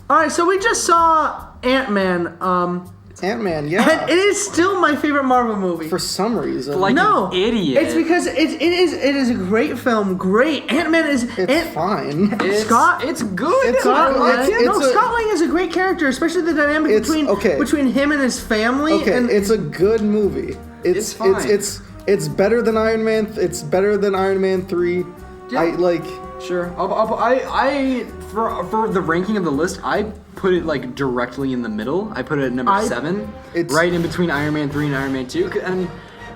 All right, so we just saw Ant-Man. Ant-Man, yeah. And it is still my favorite Marvel movie. For some reason. Like no, an idiot. It's because it is a great film. Great. Ant-Man is... It's fine. It's good. Scott It's Lang is a great character, especially the dynamic between him and his family. Okay, and it's a good movie. It's fine. It's better than Iron Man. It's better than Iron Man 3. Yeah. Sure. For the ranking of the list, I put it like directly in the middle. I put it at number 7, right in between Iron Man 3 and Iron Man 2. And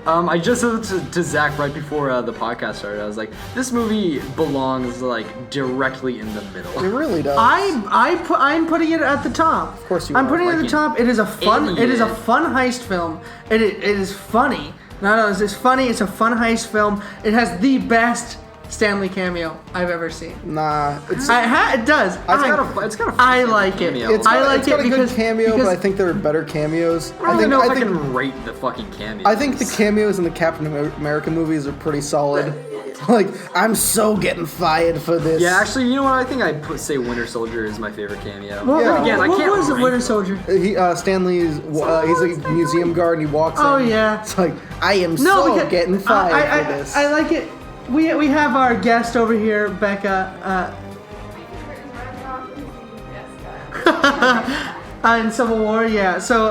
I just said to Zach right before the podcast started. I was like, this movie belongs like directly in the middle. It really does. I'm putting it at the top. Of course you I'm are. putting it at the top. It is a fun. Idiot. It is a fun heist film. It is funny. No, it's funny. It's a fun heist film. It has the best Stanley cameo I've ever seen. Nah, It's got a I like it. cameo. it's got like it a because good cameo, because but I think there are better cameos. I don't know if I can rate the fucking cameos. I think the cameos in the Captain America movies are pretty solid. Like, I'm so getting fired for this. Yeah, actually, you know what? I think I'd say Winter Soldier is my favorite cameo. Well, Yeah. Again, I can't what was it, rank Winter them. Soldier? Stanley's he's a museum guard and he walks in. Oh, yeah. It's like, I am because getting fired for this. I like it. We have our guest over here, Becca. In Civil War, yeah. So,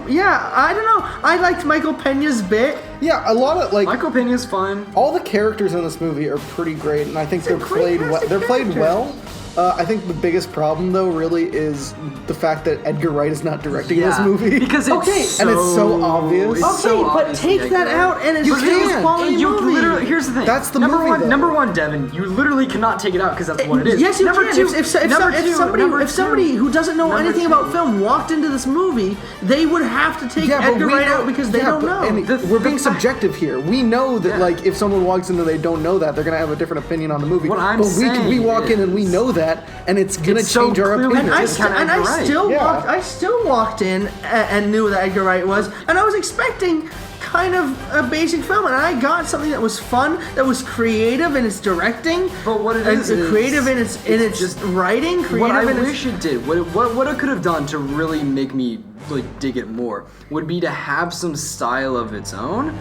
yeah, I don't know. I liked Michael Pena's bit. Yeah, a lot of Michael Pena's fun. all the characters in this movie are pretty great, and I think they're played well. They're played well. I think the biggest problem, though, really is the fact that Edgar Wright is not directing this movie. Because it's and it's so obvious. It's Okay, so but obvious take Edgar that Wright. out and it's You still can. a quality And you movie. literally, here's the thing. That's the number movie, one. though. Number one, Devin. You literally cannot take it out because that's what it is. Yes, you number can. Two, If somebody who doesn't know Number anything two. about film walked into this movie, they would have to take Edgar Wright out because they don't know. And we're being subjective here. We know that, like, if someone walks in and they don't know that, they're gonna have a different opinion on the movie. What I'm but saying we walk in and we is- know that, and it's gonna It's so change our clearly opinion. And Just kinda Edgar Wright. I still walked in and knew that Edgar Wright was, and I was expecting kind of a basic film, and I got something that was fun, that was creative in its directing. But what it and is creative in its just writing. Creative What I in its, wish it did, what it could have done to really make me like dig it more, would be to have some style of its own,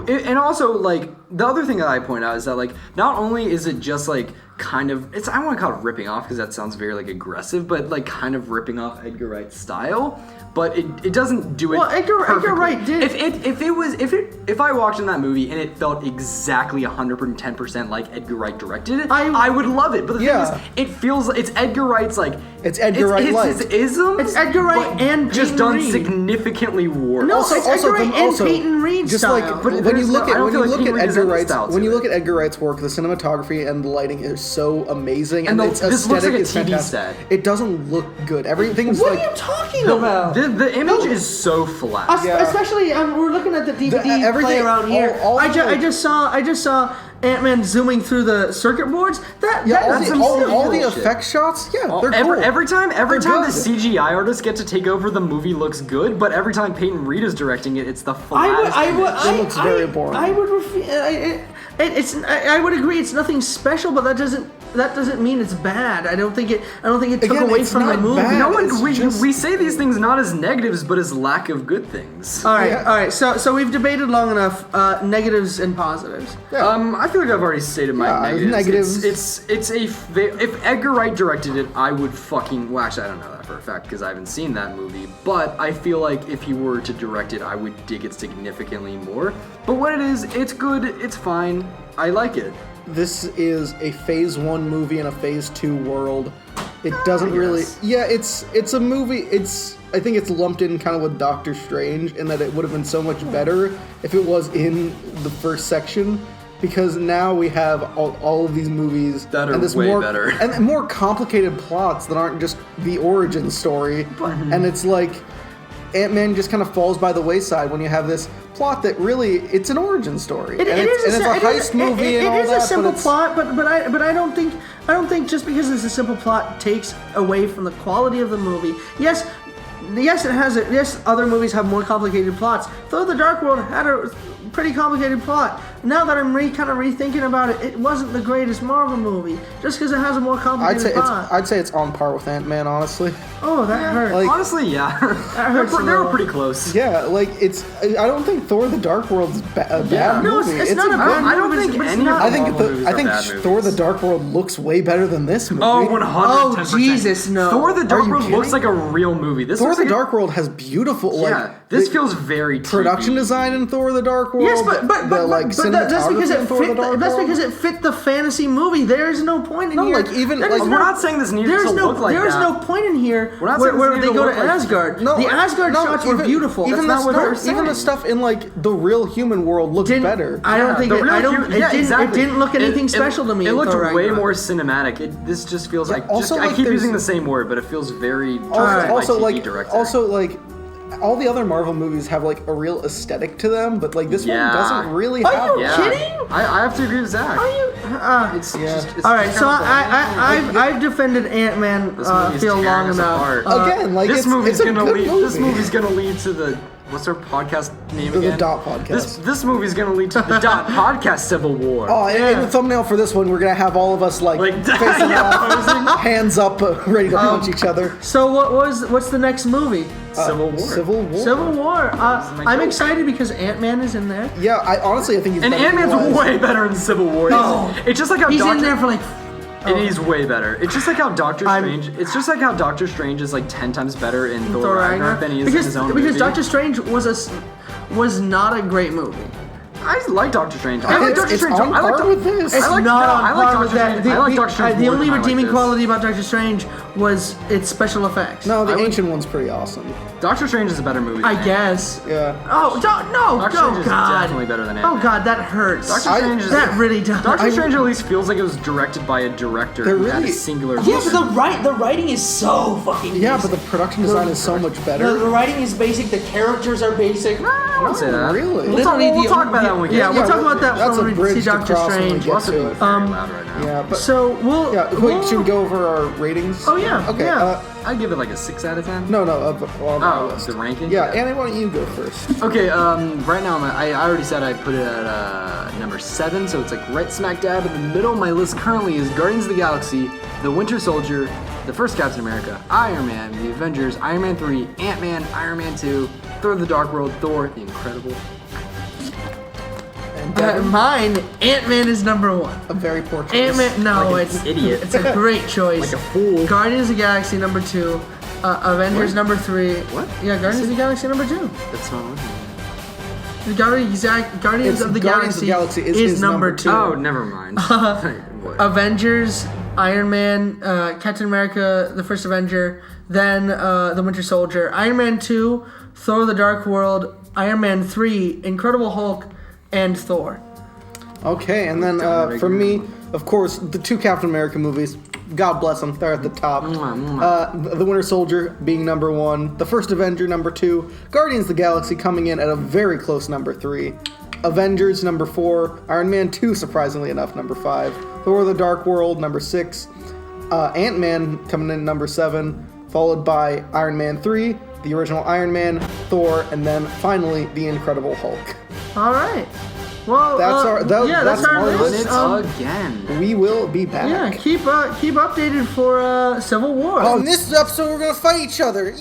and also like the other thing that I point out is that like not only is it just like kind of I don't want to call it ripping off because that sounds very like aggressive, but like kind of ripping off Edgar Wright's style. But it doesn't do it. Well, Edgar Wright did. If I walked in that movie and it felt exactly 110% like Edgar Wright directed it, I would love it. But the thing is, it feels it's Edgar Wright's like It's Edgar Wright like. his isms. It's Edgar Wright but and just Peyton done Reed. significantly worse. No, it's Edgar Wright and Peyton Reed just style. like But when you look at Edgar Edgar Wright's work, the cinematography and the lighting is so amazing, and And its this looks aesthetic like a is TV fantastic. set. It doesn't look good. Everything's What like are you talking about? The image is so flat. Yeah. Especially, we're looking at the DVD everything- play around here. all I the- just saw Ant-Man zooming through the circuit boards. that's some all the bullshit. effect shots, they're cool. Every time They're the good. CGI artists get to take over, the movie looks good. But every time Peyton Reed is directing it, it's the flattest. It looks very boring. I would agree. It's nothing special, but that doesn't mean it's bad. I don't think it took Again, away it's from the not movie. bad. No one. It's We, just- we say these things not as negatives, but as lack of good things. All right, Yeah. all right. So we've debated long enough. Negatives and positives. I feel like I've already stated my negatives. negatives. If Edgar Wright directed it, I would fucking. Well, actually, I don't know that for a fact because I haven't seen that movie. But I feel like if he were to direct it, I would dig it significantly more. But what it is, it's good. It's fine. I like it. This is a Phase 1 movie in a Phase 2 world. It doesn't really... Yes. Yeah, it's a movie... I think it's lumped in kind of with Doctor Strange in that it would have been so much better if it was in the first section, because now we have all of these movies That are and this way more, better. and more complicated plots that aren't just the origin story. And it's like Ant-Man just kind of falls by the wayside when you have this plot that really it's an origin story. It's a heist movie and all that. It is a simple but plot, but I don't think just because it's a simple plot takes away from the quality of the movie. Yes, it has. Yes, other movies have more complicated plots. Thor: The Dark World had a pretty complicated plot. now that I'm kind of rethinking about it, it wasn't the greatest Marvel movie just because it has a more complicated plot. I'd say it's on par with Ant-Man, honestly. Oh, that hurts. like- Honestly, yeah. hurts a they were little. pretty close. Yeah, like it's. I don't think Thor: The Dark World's a bad No, movie. it's not a bad I don't movie, think but it's any not- of I think Marvel movies I are think bad Thor: movies. The Dark World looks way better than this movie. Oh, 110%. Oh, Jesus, no. Thor: The Dark you World looks kidding? like a real movie. This Thor: looks The like Dark World has beautiful this the feels very production TV. design in Thor: The Dark World. Yes, but that's because cinematography in it Thor: The fit. Dark That's World. because it fit the fantasy movie. There is no point in No, here. like, even, there like, is we're We're not saying this needs There to is no. look like There is that. no point in here We're not where, saying where this they needs go to to look like Asgard. No, the Asgard no, shots were beautiful. Even That's not what they're saying. even the stuff in like the real human world looks Didn't- better. I don't think The it. real I don't. hu- It yeah, didn't. exactly. It didn't look anything special to me. It in looked Thor way Ragnarok. more cinematic. This just feels like. also, I like, keep there's- using the same word, but it feels very. Also, TV like, director. all the other Marvel movies have like a real aesthetic to them, but like this Yeah. one doesn't really Are have. you that. kidding? I have to agree with Zach. Are you? It's Yeah. just. It's All right, just so kind of I've defended Ant-Man This movie's feel tearing long us enough. apart. Again, like this it's, movie's it's a gonna good lead. movie. This movie's gonna lead to the. What's our podcast name The again? Dot Podcast. This movie's gonna lead to the Dot Podcast Civil War. Oh, and the thumbnail for this one, we're gonna have all of us like facing yeah, off, hands up, ready to punch each other. So what's the next movie? Civil War. Civil War. Civil War. my I'm joke. excited because Ant-Man is in there. Yeah, I honestly think he's And better than he Ant-Man's was. way better than Civil War. No. It's just like how He's Doctor. in there for like. And he's way better. It's just like how Doctor I'm- Strange. It's just like how Doctor Strange is like 10 times better in Thor Thor Ragnarok Ragnarok than he is because in his own because movie. Doctor Strange was not a great movie. I like Doctor Strange. I like It's- Doctor it's Strange. on I like par with this. It's I like, not no, on I like par Doctor with that. Strange. I like Doctor Strange the more only than I like redeeming this. quality about Doctor Strange was its special effects. No, the I would- ancient one's pretty awesome. Doctor Strange is a better movie. I than guess. Yeah. Oh no! Doctor Oh Strange is God! definitely better than Oh Ant-Man. God, that hurts. Doctor I- Strange is that really does. Doctor Strange at least feels like it was directed by a director They're who had a really- singular. Yeah, vision. but the writing is so fucking Yeah, basic. but the production design is so much The better. writing is basic, the characters are basic. I won't say that. Really? We'll talk, Literally we'll the talk only- about that when we get. Yeah, we'll talk about that That's when a we bridge see to Doctor cross when we Strange. get Also to being it. very loud right now. Yeah, but So we'll. yeah. Wait, should we go over our ratings? Oh, yeah, Okay. yeah. I'd give it like a 6 out of 10. No, on our Oh, list. the ranking? Yeah, Annie, why don't you go first? Okay, right now I already said I put it at number 7, so it's like right smack dab in the middle. My list currently is Guardians of the Galaxy, The Winter Soldier, The First Captain America, Iron Man, The Avengers, Iron Man 3, Ant-Man, Iron Man 2, Thor: The Dark World, Thor: The Incredible. And Devin, Mine, Ant-Man is number 1. a very poor choice. Ant-Man, no, Like an it's idiot. It's a great choice. Like a fool. Guardians of the Galaxy number 2, Avengers What? number 3. What? Yeah, Guardians of the Galaxy number 2. That's not on here. The Guardians It's of the Guardians of Galaxy, the Galaxy is is his number number 2. Oh, never mind. What? Avengers, Iron Man, Captain America, the First Avenger, then the Winter Soldier, Iron Man 2, Thor: The Dark World, Iron Man 3, Incredible Hulk, and Thor. Okay, and then for me, of course, the 2 Captain America movies. God bless them, they're at the top. The Winter Soldier being number 1, The First Avenger number 2, Guardians of the Galaxy coming in at a very close number 3, Avengers number 4, Iron Man 2 surprisingly enough number 5, Thor: The Dark World number 6, Ant-Man coming in number 7, followed by Iron Man 3, the original Iron Man, Thor, and then finally The Incredible Hulk. All right. Well, That's that's our our list. list. Again. We will be back. Yeah, keep updated for Civil War. On this episode, we're gonna fight each other.